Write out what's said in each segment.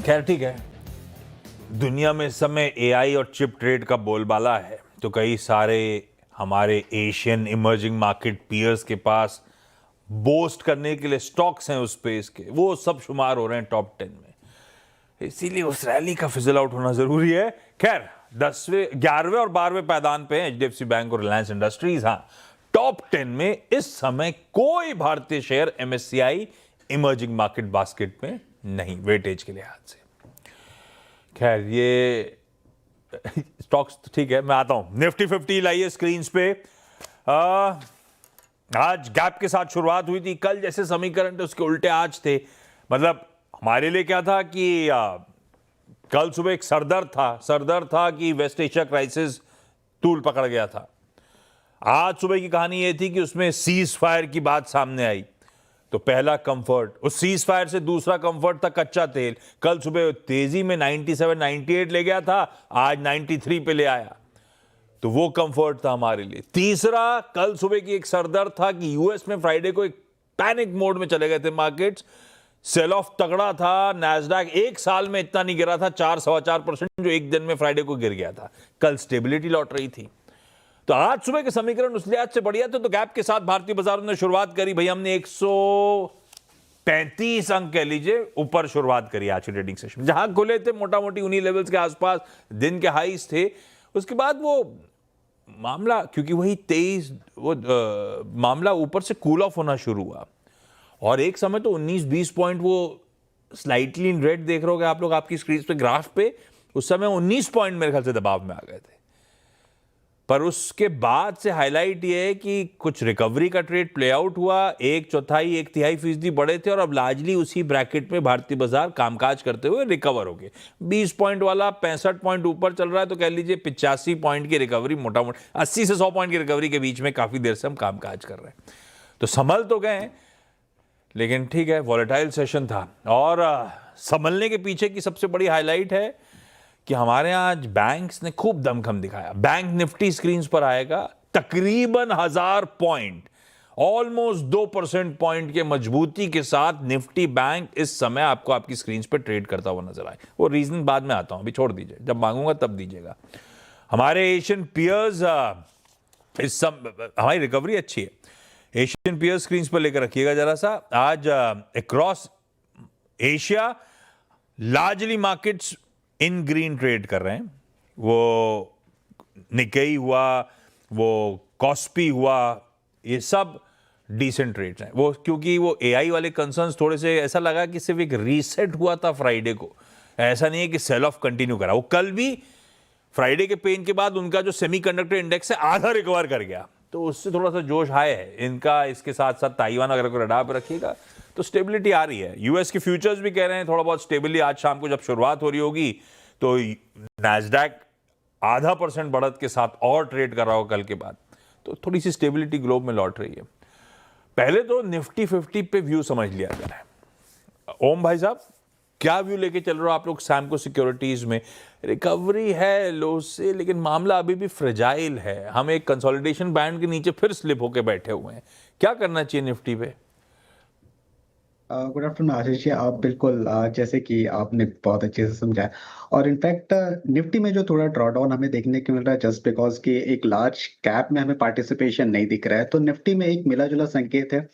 खैर ठीक है। दुनिया में इस समय एआई और चिप ट्रेड का बोलबाला है, तो कई सारे हमारे एशियन इमर्जिंग मार्केट पीयर्स के पास बोस्ट करने के लिए स्टॉक्स हैं उस स्पेस के, वो सब शुमार हो रहे हैं टॉप 10 में। इसीलिए उस रैली का फिजल आउट होना जरूरी है। खैर 10वें 11वें और 12वें पायदान पे हैं एचडीएफसी बैंक और रिलायंस इंडस्ट्रीज। हाँ, टॉप 10 में इस समय कोई भारतीय share MSCI emerging market basket में नहीं, वेटेज के लिहाज से। खैर ये स्टॉक्स तो ठीक है, मैं आता हूं। निफ्टी 50 लाइए स्क्रीन पे। आज गैप के साथ शुरुआत हुई थी, कल जैसे समीकरण थे उसके उल्टे आज थे। मतलब हमारे लिए क्या था कि कल सुबह एक सरदर्द था कि वेस्ट एशिया क्राइसिस तूल पकड़ गया था। आज सुबह की कहानी यह थी कि उसमें सीज फायर की बात सामने आई, तो पहला कंफर्ट, उस सीज फायर से दूसरा कंफर्ट था कच्चा तेल। कल सुबह तेजी में 97 98 ले गया था, आज 93 पे ले आया, तो वो कंफर्ट था हमारे लिए। तीसरा, कल सुबह की एक सरदर्द था कि यूएस में फ्राइडे को एक पैनिक मोड में चले गए थे मार्केट्स, सेल ऑफ तगड़ा था। नैस्डैक एक साल में इतना नहीं गिरा था, 4-4.25%, जो एक दिन में फ्राइडे को गिर गया था। कल स्टेबिलिटी लौट रही थी। तो आज सुबह के समीकरण उस लिहाज से बढ़िया थे, तो गैप के साथ भारतीय बाजारों ने शुरुआत करी। भाई हमने 135 अंक कह लीजिए ऊपर शुरुआत करी आज के ट्रेडिंग सेशन। जहां खुले थे मोटा मोटी उन्हीं लेवल्स के आसपास दिन के हाईज थे। उसके बाद वो मामला, क्योंकि वही 23 मामला ऊपर से कूल ऑफ होना शुरू हुआ, और एक समय तो 19-20 पॉइंट वो स्लाइटली इन रेड देख रहे होगे आप लोग आपकी स्क्रीन पे, ग्राफ पे। उस समय 19 पॉइंट मेरे ख्याल से दबाव में आ गए थे। पर उसके बाद से हाईलाइट ये है कि कुछ रिकवरी का ट्रेड प्ले आउट हुआ, 1/4-1/3% बढ़े थे, और अब लार्जली उसी ब्रैकेट में भारतीय बाजार कामकाज करते हुए रिकवर हो गए। 20 पॉइंट वाला 65 पॉइंट ऊपर चल रहा है, तो कह लीजिए 85 पॉइंट की रिकवरी, मोटा मोटा 80 से 100 पॉइंट की रिकवरी के बीच में काफी देर से हम कामकाज कर रहे हैं। तो संभल तो गए, लेकिन ठीक है, वॉलेटाइल सेशन था। और संभलने के पीछे की सबसे बड़ी हाईलाइट है कि हमारे यहाँ आज बैंक्स ने खूब दमखम दिखाया। बैंक निफ्टी स्क्रीन पर आएगा, तकरीबन 1000 पॉइंट, ऑलमोस्ट 2% पॉइंट के मजबूती के साथ निफ्टी बैंक इस समय आपको आपकी स्क्रीन पर ट्रेड करता हुआ नजर आए। वो रीजन बाद में आता हूं, अभी छोड़ दीजिए, जब मांगूंगा तब दीजिएगा। हमारे एशियन पियर्स, हमारी रिकवरी अच्छी है। एशियन पियर्स स्क्रीन पर लेकर रखिएगा जरा सा। आज across Asia largely markets in green trade कर रहे हैं। वो निकेई हुआ, वो कॉस्पी हुआ, ये सब डिसेंट ट्रेड्स हैं। वो क्योंकि वो एआई वाले कंसर्न्स थोड़े से, ऐसा लगा कि सिर्फ एक रीसेट हुआ था फ्राइडे को, ऐसा नहीं है कि सेल ऑफ कंटिन्यू करा। वो कल भी फ्राइडे के पेन के बाद उनका जो सेमीकंडक्टर इंडेक्स है आधा रिकवर कर गया, तो उससे थोड़ा सा जोश हाई है इनका। इसके साथ साथ ताइवान अगर कोई रडार पर रखिएगा तो स्टेबिलिटी आ रही है। यूएस के फ्यूचर्स भी कह रहे हैं थोड़ा बहुत स्टेबली। आज शाम को जब शुरुआत हो रही होगी तो नैस्डैक 0.5% बढ़त के साथ और ट्रेड कर रहा होगा कल के बाद, तो थोड़ी सी स्टेबिलिटी ग्लोब में लौट रही है। पहले तो निफ्टी 50 पे व्यू समझ लिया जाए। ओम भाई साहब, क्या व्यू लेके चल रहे हो आप लोग? सैमको सिक्योरिटीज में रिकवरी है लो से, लेकिन मामला अभी भी फ्रेजाइल है। हम एक कंसोलिडेशन बैंड के नीचे फिर स्लिप होके बैठे हुए हैं। क्या करना चाहिए निफ्टी पे? Good afternoon Ashish ji. आप बिल्कुल जैसे कि आपने बहुत अच्छे से समझाया, और इनफैक्ट निफ्टी में जो थोड़ा ड्रॉडाउन हमें देखने को मिल रहा है जस्ट बिकॉज कि एक लार्ज कैप में हमें पार्टिसिपेशन नहीं दिख रहा है, तो निफ्टी में एक मिला जुला संकेत है।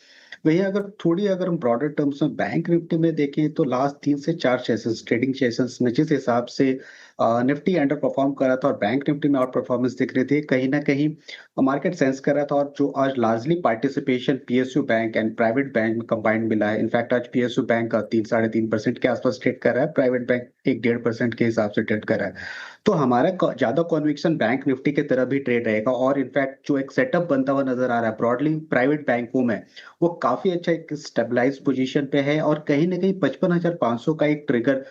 वही अगर हम ब्रॉडर टर्म्स में बैंक निफ्टी में देखें तो लास्ट 3 से 4 सेशंस, ट्रेडिंग सेशंस में जिस हिसाब से निफ्टी अंडर परफॉर्म कर रहा था और बैंक निफ्टी में आउट परफॉर्मेंस दिख रही थी, कहीं ना कहीं मार्केट सेंस कर रहा था। और जो आज largely participation PSU bank and private bank में कंबाइंड मिला है। इनफैक्ट आज पीएसयू बैंक का 3-3.5% के आसपास ट्रेड कर रहा है, प्राइवेट बैंक 1-1.5% के हिसाब से ट्रेड कर रहा है। तो हमारा ज्यादा कॉन्विक्शन बैंक निफ्टी की तरफ भी ट्रेड रहेगा। और इनफैक्ट जो एक सेटअप बनता हुआ नजर आ रहा है ब्रॉडली प्राइवेट बैंकों में, वो काफी अच्छा एक स्टेबलाइज पोजीशन पे है। और कहीं ना कहीं 55,500 का एक ट्रिगर,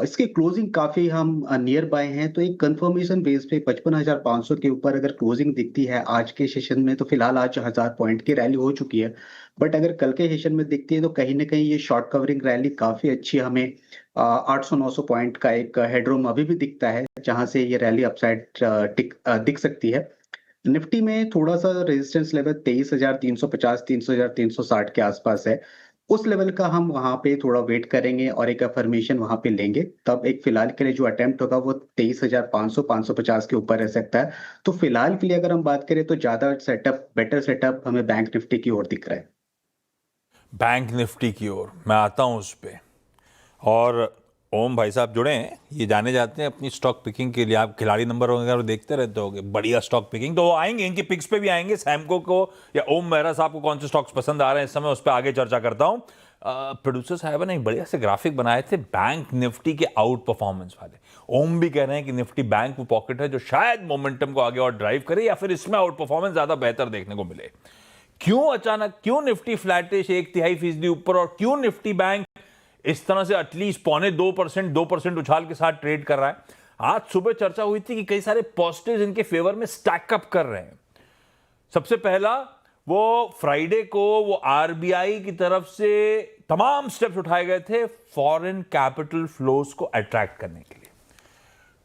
इसकी क्लोजिंग काफी हम नियर बाय हैं, तो एक कंफर्मेशन बेस पे 55,500 के ऊपर अगर क्लोजिंग दिखती है आज के सेशन में, तो फिलहाल आज 1000 पॉइंट की रैली हो चुकी है। बट अगर कल के सेशन में दिखती है तो कहीं ना कहीं ये शॉर्ट कवरिंग रैली काफी अच्छी हमें 800-900 पॉइंट का एक हेडरूम अभी भी दिखता है, जहां से ये रैली अपसाइड दिख सकती है। निफ्टी में थोड़ा सा रेजिस्टेंस लेवल 23,350 23,360 के आसपास है। उस लेवल का हम वहां पे थोड़ा वेट करेंगे और एक अफर्मेशन वहां पे लेंगे। तब एक फिलहाल के लिए जो अटेम्प्ट होगा वो 23,500 550 के ऊपर रह सकता है। तो फिलहाल के लिए अगर हम बात करें तो ज्यादा सेटअप, बेटर सेटअप हमें बैंक निफ्टी की ओर दिख रहा है। बैंक निफ्टी की ओर मैं आता हूं उस पे। और ओम भाई साहब जुड़े हैं, ये जाने जाते हैं अपनी स्टॉक पिकिंग के लिए। आप खिलाड़ी नंबर वगैरह देखते रहते होगे, बढ़िया स्टॉक पिकिंग, तो वो आएंगे, इनकी पिक्स पे भी आएंगे। सैमको को या ओम मेहरा साहब को कौन से स्टॉक्स पसंद आ रहे हैं इस समय, उस पर आगे चर्चा करता हूं। प्रोड्यूसर साहब ने एक बढ़िया से ग्राफिक बनाए थे बैंक निफ्टी के आउट परफॉर्मेंस वाले। ओम भी कह रहे हैं कि निफ्टी बैंक वो पॉकेट है जो शायद मोमेंटम को आगे और ड्राइव करे, या फिर इसमें आउट परफॉर्मेंस ज्यादा बेहतर देखने को मिले। क्यों अचानक, क्यों निफ्टी फ्लैटिश 1/3% ऊपर, और क्यों निफ्टी बैंक इस तरह से एटलीस्ट 2% उछाल के साथ ट्रेड कर रहा है? आज सुबह चर्चा हुई थी कि कई सारे पॉजिटिव्स इनके फेवर में स्टैकअप कर रहे हैं। सबसे पहला, वो फ्राइडे को वो आरबीआई की तरफ से तमाम स्टेप्स उठाए गए थे फॉरेन कैपिटल फ्लोस को अट्रैक्ट करने के लिए।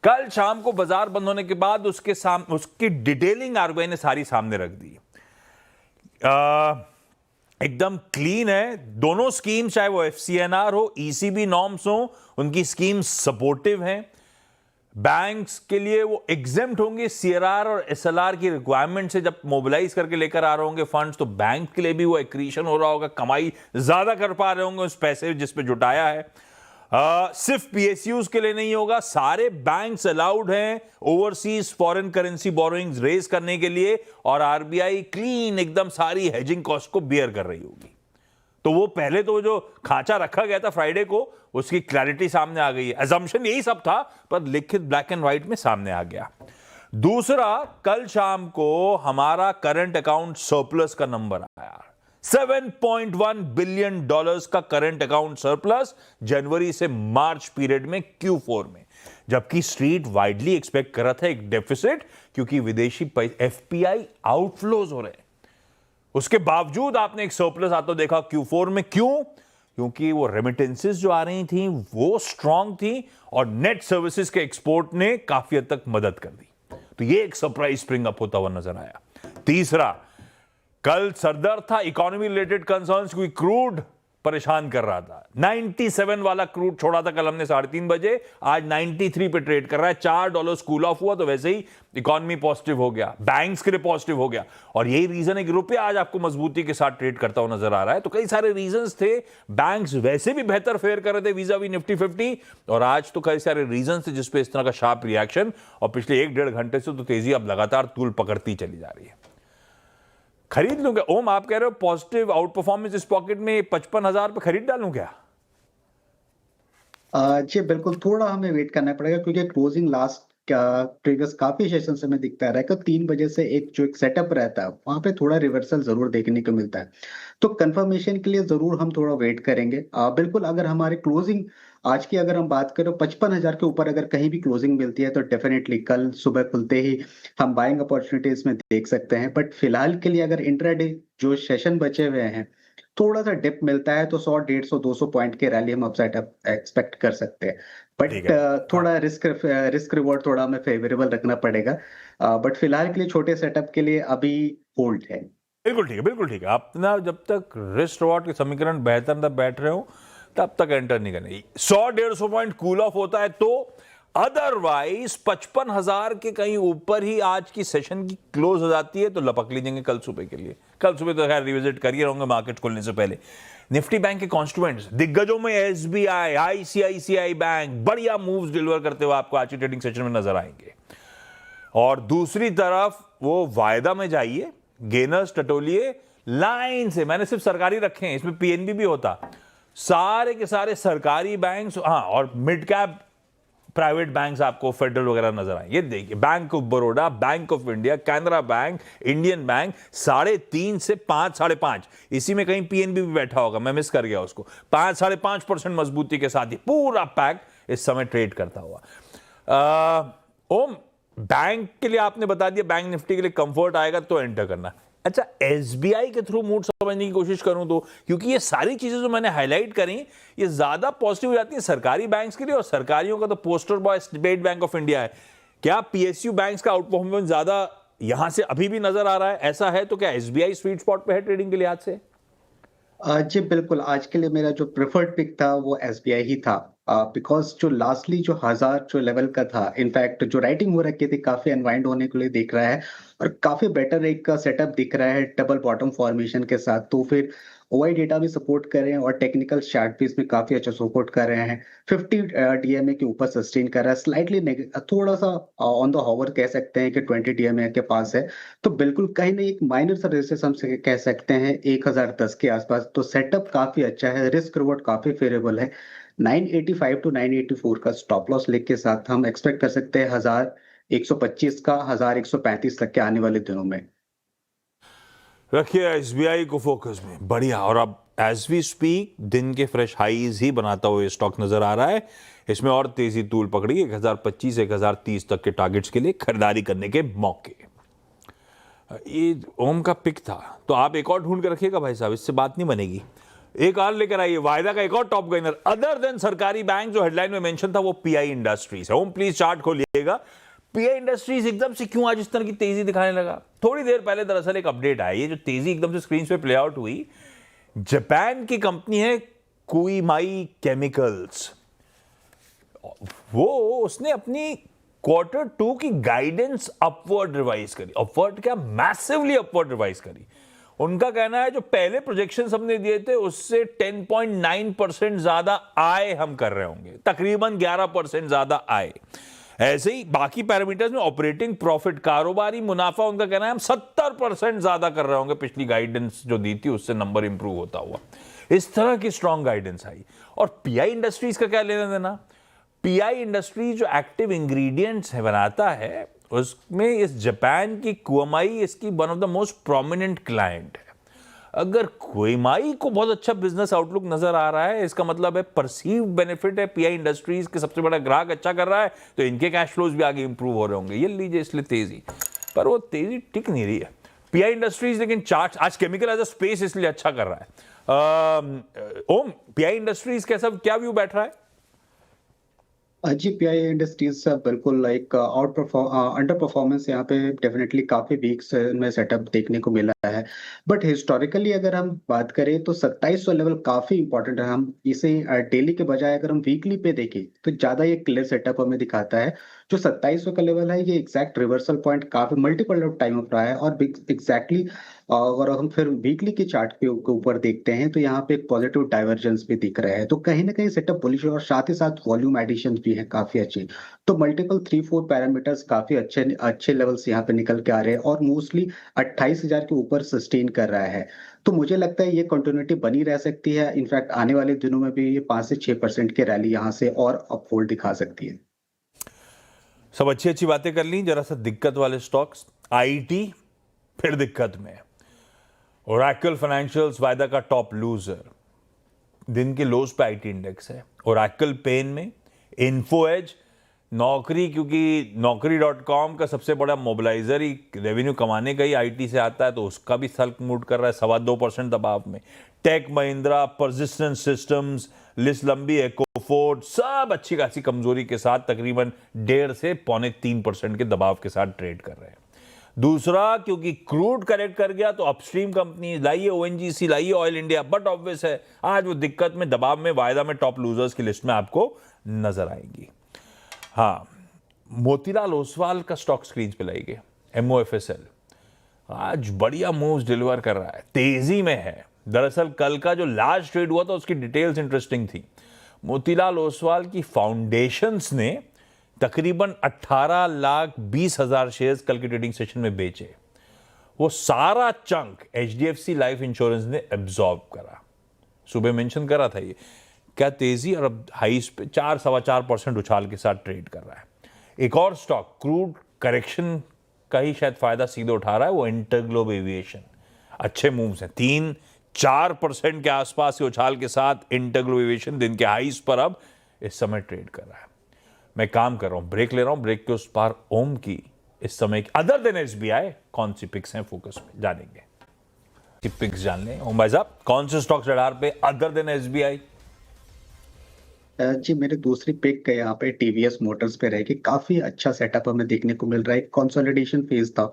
कल शाम को बाजार बंद होने के बाद उसकी डिटेलिंग आरबीआई ने सारी सामने रख दी। एकदम क्लीन है दोनों स्कीम, चाहे वो एफसीएनआर हो, ईसीबी नॉर्म्स हो, उनकी स्कीम्स सपोर्टिव हैं। बैंक्स के लिए वो एग्जेम्प्ट होंगे सीआरआर और एसएलआर की रिक्वायरमेंट से। जब मोबिलाइज करके लेकर आ रहे होंगे फंड्स, तो बैंक के लिए भी वो एक्रीशन हो रहा होगा, कमाई ज्यादा कर पा रहे होंगे उस पैसे जिस पे जुटाया है। सिर्फ पीएसयूज के लिए नहीं होगा, सारे बैंक्स अलाउड हैं overseas foreign currency borrowings raise करने के लिए, और आरबीआई क्लीन एकदम सारी हेजिंग कॉस्ट को बियर कर रही होगी। तो वो पहले तो जो खांचा रखा गया था फ्राइडे को, उसकी क्लैरिटी सामने आ गई है। अजम्पशन यही सब था, पर लिखित ब्लैक एंड व्हाइट में सामने आ गया। दूसरा, कल शाम को हमारा करंट अकाउंट सरप्लस का नंबर आया। $7.1 बिलियन का करंट अकाउंट सरप्लस जनवरी से मार्च पीरियड में Q4 में, जबकि स्ट्रीट वाइडली एक्सपेक्ट कर रहा था एक डेफिसिट, क्योंकि विदेशी एफपीआई आउटफ्लोज हो रहे हैं। उसके बावजूद आपने एक सरप्लस आता देखा Q4 में। क्यों? क्योंकि वो रेमिटेंसेस जो आ रही थी वो स्ट्रांग थी, और नेट सर्विसेज के एक्सपोर्ट ने काफी हद तक मदद कर दी। तो ये एक सरप्राइज स्प्रिंग अप होता हुआ नजर आया। तीसरा, कल सरदर्द था इकोनॉमी रिलेटेड कंसर्न्स, क्योंकि क्रूड परेशान कर रहा था। 97 वाला क्रूड छोड़ा था कल हमने 3:30 बजे, आज 93 पे ट्रेड कर रहा है। $4 कूल ऑफ हुआ, तो वैसे ही इकोनॉमी पॉजिटिव हो गया, बैंक्स के लिए पॉजिटिव हो गया। और यही रीजन है कि रुपया आज आपको मजबूती के साथ ट्रेड करता हुआ नजर आ रहा है। तो कई सारे रीजंस थे, बैंक्स वैसे भी बेहतर फेयर कर रहे थे वीजा वी निफ्टी 50, और आज तो कई सारे रीजन थे जिसपे इस तरह का शार्प रिएक्शन, और पिछले 1-1.5 घंटे से तो तेजी अब लगातार तूल पकड़ती चली जा रही है। खरीद लूं क्या? ओम, आप कह रहे हो पॉजिटिव आउट परफॉर्मेंस इस पॉकेट में 55,000 पे खरीद डालूं क्या? जी बिल्कुल, थोड़ा हमें वेट करना पड़ेगा क्योंकि क्लोजिंग लास्ट प्रीवियस काफी सेशन से हमें दिखता है कि 3 बजे से एक सेटअप रहता है वहां पे थोड़ा रिवर्सल जरूर देखने को मिलता है। तो कंफर्मेशन के लिए जरूर हम थोड़ा वेट करेंगे। बिल्कुल, अगर हमारी क्लोजिंग आज की अगर हम बात करें 55,000 के ऊपर अगर कहीं भी क्लोजिंग मिलती है तो डेफिनेटली कल सुबह खुलते ही हम बाइंग अपॉर्चुनिटीज में देख सकते हैं। बट फिलहाल के लिए अगर इंट्राडे जो सेशन बचे हुए हैं थोड़ा सा डिप मिलता है तो 100 150 200 पॉइंट के रैली हम अपसाइड एक्सपेक्ट कर सकते हैं। ठीक बट है। थोड़ा रिस्क रिवॉर्ड थोड़ा हमें फेवरेबल रखना पड़ेगा। बट फिलहाल के लिए छोटे सेटअप के लिए अभी होल्ड है। बिल्कुल ठीक है, बिल्कुल ठीक है। अपना जब तक रिस्क रिवॉर्ड के समीकरण बेहतर तब बैठ रहे हो, तब तक एंटर नहीं करनी। 100-150 पॉइंट कूल ऑफ होता है तो, अदरवाइज 55,000 के कहीं ऊपर ही आज की सेशन की क्लोज हो जाती है, तो लपक लीजिएंगे कल सुबह के लिए। कल सुबह तो खैर रिविजिट करिए रहूंगे मार्केट खुलने से पहले। निफ्टी बैंक के कॉन्स्टिट्यूएंट्स दिग्गजों में एसबीआई, आईसीआईसीआई बैंक बढ़िया मूव्स डिलीवर करते हुए आपको आज की ट्रेडिंग सेशन में नजर आएंगे। और दूसरी तरफ वो वायदा में जाइए, गेनर्स टटोलिए लाइन से। मैंने सिर्फ सरकारी रखे हैं, इसमें पीएनबी भी होता। सारे के सारे सरकारी बैंक्स, हाँ, और मिड कैप प्राइवेट बैंक्स आपको फेडरल वगैरह नजर आए। ये देखिए, bank of Baroda, bank of India, Canara bank, Indian bank 3.5 से 5, 5.5, इसी में कहीं पीएनबी भी बैठा होगा, मैं मिस कर गया उसको। 5-5.5% मजबूती के साथ ही पूरा पैक इस समय ट्रेड करता हुआ। ओम, बैंक के लिए आपने बता दिया, बैंक निफ्टी के लिए कंफर्ट आएगा तो एंटर करना। अच्छा, एसबीआई के थ्रू मूड समझने की कोशिश करूं तो, क्योंकि ये सारी चीजें जो मैंने हाईलाइट करी ये ज्यादा पॉजिटिव हो जाती है सरकारी बैंक्स के लिए, और सरकारियों का तो poster boy state bank of India है। क्या पीएसयू बैंक्स का आउट परफॉर्मेंस ज्यादा यहां से अभी भी नजर आ रहा है? ऐसा है तो क्या एसबीआई स्वीट स्पॉट पे है ट्रेडिंग के लिहाज से? जी बिल्कुल, आज के लिए मेरा जो प्रेफर्ड पिक था वो एसबीआई ही था। बिकॉज़ जो लास्टली जो 1000 जो लेवल का था, इनफैक्ट जो राइटिंग हो रखी थी काफ़ी अनवाइंड होने के लिए दिख रहा है और काफ़ी बेटर एक सेटअप दिख रहा है डबल बॉटम फॉर्मेशन के साथ। तो फिर ओआई डेटा भी सपोर्ट कर रहे हैं और टेक्निकल चार्ट भी इसमें काफ़ी अच्छा सपोर्ट कर रहे हैं। 50 डीएमए के ऊपर सस्टेन कर रहा है, स्लाइटली थोड़ा-सा ऑन द हॉवर कह सकते हैं कि 20 डीएमए के पास है। तो बिल्कुल कहीं न एक माइनर सा रेजिस्टेंस हम से कह सकते हैं 1010 के आसपास, तो सेटअप काफ़ी अच्छा है, रिस्क रिवॉर्ड काफ़ी फेवरेबल है। 985 टू 984 का स्टॉप लॉस लेग के साथ हम एक्सपेक्ट कर सकते हैं 1125 का 1135 तक के आने वाले दिनों में। रखिए एसबीआई को फोकस में, बढ़िया। और अब एज वी स्पीक दिन के फ्रेश हाईज ही बनाता हुआ ये स्टॉक नजर आ रहा है। इसमें और तेजी तूल पकड़ी 1025 1030 तक के टारगेट्स के लिए खरीदारी करने के मौके। ये ओम का पिक था, तो आप एक और ढूंढ के रखिएगा भाई साहब, इससे बात नहीं बनेगी। एक और लेकर आइए, वायदा का एक और टॉप गेनर अदर देन सरकारी बैंक जो हेडलाइन में मेंशन था वो पीआई इंडस्ट्रीज है। ओम प्लीज चार्ट खोलिएगा। पीआई इंडस्ट्रीज एकदम से क्यों आज इस तरह की तेजी दिखाने लगा? थोड़ी देर पहले दरअसल एक अपडेट आई है, जो तेजी एकदम से स्क्रीन पे प्ले आउट हुई। जापान की कंपनी है कुईमाई केमिकल्स, वो उसने अपनी Q2 की गाइडेंस अपवर्ड रिवाइज करी। अपवर्ड क्या, मैसिवली अपवर्ड रिवाइज करी। उनका कहना है जो पहले प्रोजेक्शन हमने दिए थे उससे 10.9% ज्यादा आय हम कर रहे होंगे, तकरीबन 11% ज्यादा आय। ऐसे ही बाकी पैरामीटर्स में ऑपरेटिंग प्रॉफिट, कारोबारी मुनाफा, उनका कहना है हम 70% ज्यादा कर रहे होंगे, पिछली गाइडेंस जो दी थी उससे नंबर इंप्रूव होता हुआ। इस तरह की स्ट्रॉन्ग गाइडेंस आई। और पीआई इंडस्ट्रीज का क्या लेना देना? पीआई इंडस्ट्रीज जो एक्टिव इंग्रेडिएंट्स है बनाता है, उसमें इस जापान की कुईमाई इसकी one of the most prominent client है। अगर कुईमाई को बहुत अच्छा बिजनेस आउटलुक नजर आ रहा है, इसका मतलब है परसीव्ड बेनिफिट है, पीआई इंडस्ट्रीज के सबसे बड़ा ग्राहक अच्छा कर रहा है, तो इनके कैश फ्लोज भी आगे इंप्रूव हो रहे होंगे। ये लीजिए, इसलिए तेजी, पर वो तेजी टिक नहीं रही है पीआई इंडस्ट्रीज। लेकिन चार्ट आज केमिकल एज अ स्पेस इसलिए अच्छा कर रहा है। ओम, पीआई इंडस्ट्रीज कैसा, क्या व्यू बैठ रहा है? जी, पीआई इंडस्ट्रीज बिल्कुल एक अंडर परफॉर्मेंस यहाँ पे डेफिनेटली काफ़ी वीक्स में सेटअप देखने को मिला है। बट हिस्टोरिकली अगर हम बात करें तो 2700 लेवल काफ़ी इंपॉर्टेंट है। हम इसे डेली के बजाय अगर हम वीकली पे देखें तो ज़्यादा ये क्लियर सेटअप हमें दिखाता है। जो 2700 का लेवल है ये एग्जैक्ट रिवर्सल पॉइंट काफ़ी मल्टीपल टाइम ऑफ रहा है और एग्जैक्टली अगर हम फिर वीकली के चार्ट के ऊपर देखते हैं तो यहाँ पे एक पॉजिटिव डाइवर्जेंस भी दिख रहा है। तो कहीं ना कहीं सेटअप बुलिश है और साथ ही साथ वॉल्यूम एडिशन भी है काफी अच्छी। तो मल्टीपल 3-4 पैरामीटर्स काफी अच्छे अच्छे लेवल्स यहाँ पे निकल के आ रहे हैं और मोस्टली 28,000 के ऊपर सस्टेन कर रहा है। तो मुझे लगता है ये कंटिन्यूटी बनी रह सकती है। इनफैक्ट आने वाले दिनों में भी ये 5 से 6% की रैली यहाँ से और अपहोल्ड दिखा सकती है। सब अच्छी अच्छी बातें कर ली, जरा सा दिक्कत वाले स्टॉक्स। आईटी फिर दिक्कत में। ओरेकल फाइनेंशियल्स वायदा का टॉप लूजर, दिन के लोज पे आईटी इंडेक्स है। ओरेकल पेन में, इन्फो एज, नौकरी, क्योंकि नौकरी.com का सबसे बड़ा मोबिलाइजर ही रेवेन्यू कमाने का ही आईटी से आता है, तो उसका भी सल्क मूड कर रहा है 2.25% दबाव में। Tech Mahindra, Persistent Systems, list लंबी, एकोफोर्ड, सब अच्छी खासी कमजोरी के साथ तकरीबन 1.5 से 3.25% के दबाव के साथ ट्रेड कर रहे हैं। दूसरा, क्योंकि क्रूड करेक्ट कर गया तो अपस्ट्रीम कंपनी लाइए, ओएनजीसी लाइए, ऑयल इंडिया, बट ऑब्वियस है आज वो दिक्कत में, दबाव में, वायदा में टॉप लूजर्स की लिस्ट में आपको नजर आएंगी। हाँ, मोतीलाल ओसवाल का स्टॉक स्क्रीन पे लाइए, एमओएफएसएल, आज बढ़िया मूव्स डिलीवर कर रहा है, तेजी में है। दरअसल कल का जो लार्ज ट्रेड हुआ था उसकी डिटेल्स इंटरेस्टिंग थी। मोतीलाल ओसवाल की फाउंडेशंस ने तकरीबन 18,20,000 शेयर्स कल के ट्रेडिंग सेशन में बेचे। वो सारा चंक एचडीएफसी लाइफ इंश्योरेंस ने एब्जॉर्ब करा। सुबह मेंशन करा था ये, क्या तेजी, और अब हाईस पे 4-4.25% उछाल के साथ ट्रेड कर रहा है। एक और स्टॉक क्रूड करेक्शन का ही शायद फायदा सीधे उठा रहा है, वो इंटरग्लोब एविएशन। अच्छे मूव्स हैं, 3-4% के आसपास के उछाल के साथ इंटरग्लोब एविएशन दिन के हाईस पर अब इस समय ट्रेड कर रहा है। मैं काम कर रहा हूं, ब्रेक ले रहा हूं, ब्रेक के उस पार ओम की इस समय की अदर देन एसबीआई कौन सी पिक्स हैं फोकस में, जानेंगे। पिक्स जान लें ओम भाई साहब, कौन से स्टॉक्स रडार पे अदर देन एसबीआई? जी, मेरे दूसरी पिक यहाँ पे टीवीएस मोटर्स पे रहेगी। काफी अच्छा सेटअप हमें देखने को मिल रहा है। कंसोलिडेशन फेज था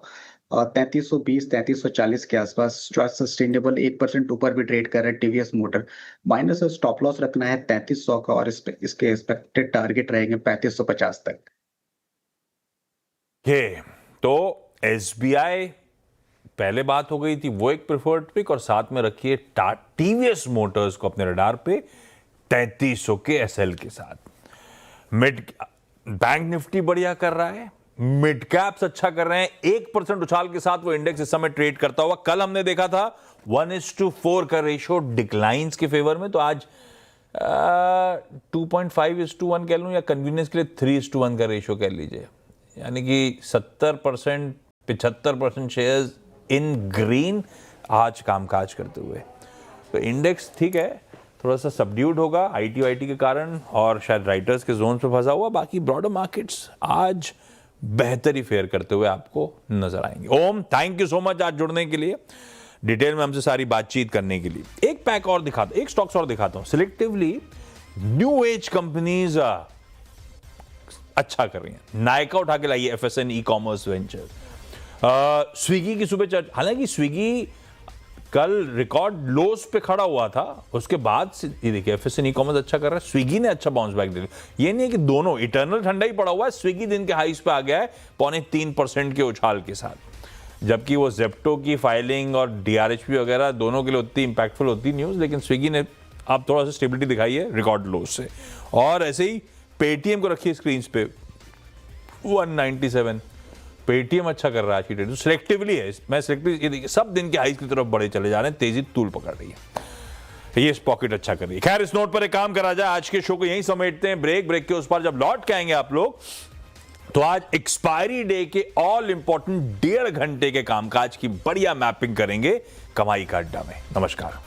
3320 3340 के आसपास जो सस्टेनेबल 1% ऊपर भी ट्रेड कर रहा है TVS motor. Minus stop loss रखना है 3300 का, और इसके एक्सपेक्टेड टारगेट रहेंगे 3550 तक। ये तो एसबीआई पहले बात हो गई थी, वो एक प्रिफर्ड पिक, और साथ में रखिए टीवीएस मोटर्स को अपने रडार पे 3300 के एसएल के साथ। मिड बैंक निफ्टी बढ़िया कर रहा है, मिड कैप्स अच्छा कर रहे हैं, 1% उछाल के साथ वो इंडेक्स इस समय ट्रेड करता हुआ। कल हमने देखा था 1:4 का रेशियो डिक्लाइंस के फेवर में, तो आज 2.5:1 कह लूं, या कन्वीनियंस के लिए 3:1 का रेशियो कह लीजिए, यानी कि 70% 75% शेयर्स इन ग्रीन आज कामकाज करते हुए। तो इंडेक्स ठीक है, थोड़ा सा सबड्यूड होगा आईटी के कारण, और शायद राइटर्स के जोन पे फंसा हुआ। बाकी ब्रॉडर मार्केट्स आज बेहतर ही फेयर करते हुए आपको नजर आएंगे। ओम, थैंक यू सो मच आज जुड़ने के लिए, डिटेल में हमसे सारी बातचीत करने के लिए। एक पैक और दिखाता हूं, एक स्टॉक्स और दिखाता हूं सिलेक्टिवली। न्यू एज कंपनीज अच्छा कर रही हैं। नायका उठा के लाइए, एफएसएन ई कॉमर्स वेंचर। स्विगी की सुबह चर्चा, हालांकि स्विगी कल रिकॉर्ड लोस पे खड़ा हुआ था, उसके बाद ये देखिए एफएसएन ई कॉमर्स अच्छा कर रहा है, स्विगी ने अच्छा बाउंस बैक दिया। ये नहीं है कि दोनों इटर्नल ठंडा ही पड़ा हुआ है, स्विगी दिन के हाईस पे आ गया है 3.25% के उछाल के साथ, जबकि वो जेप्टो की फाइलिंग और डीआरएचपी वगैरह दोनों के लिए उतनी इंपैक्टफुल होती न्यूज, लेकिन स्विगी ने अब थोड़ा सा स्टेबिलिटी दिखाई है रिकॉर्ड लोस से। और ऐसे ही पेटीएम को रखिए स्क्रीन पे 197, पेटीएम अच्छा कर रहा है आज की ट्रेड, सिलेक्टिवली है। मैं सिलेक्टिव ये देखिए सब दिन के हाईस की तरफ बढ़े चले जा रहे हैं, तेजी तूल पकड़ रही है, ये पॉकेट अच्छा कर रही है। खैर, इस नोट पर एक काम करा जाए, आज के शो को यहीं समेटते हैं। ब्रेक के उस पर जब लौट के आएंगे आप लोग, तो आज एक्सपायरी डे के ऑल इंपॉर्टेंट 1.5 घंटे के कामकाज की बढ़िया मैपिंग करेंगे कमाई का अड्डा में। नमस्कार।